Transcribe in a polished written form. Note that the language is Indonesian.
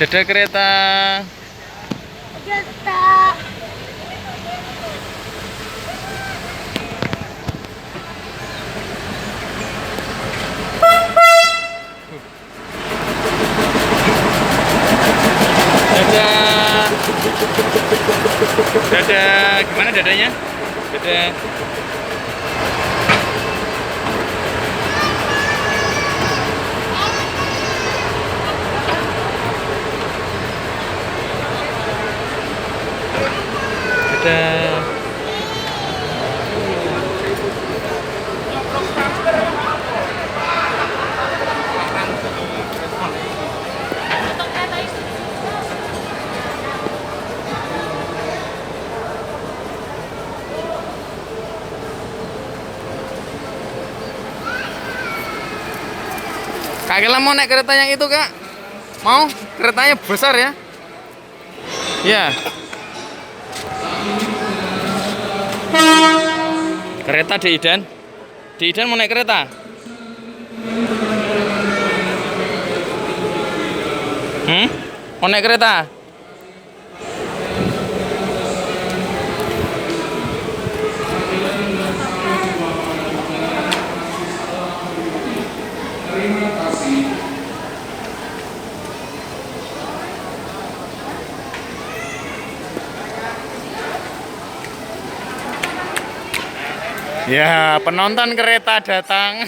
Dadah kereta. Kereta. Dadah. Dadah. Gimana dadanya? Dadah. Dadah. Kak Kela mau naik kereta yang itu, Kak? Mau? Keretanya besar ya? Ya. Kereta di Idan. Di Idan mau naik kereta? Mau naik kereta? Ya, penonton kereta datang.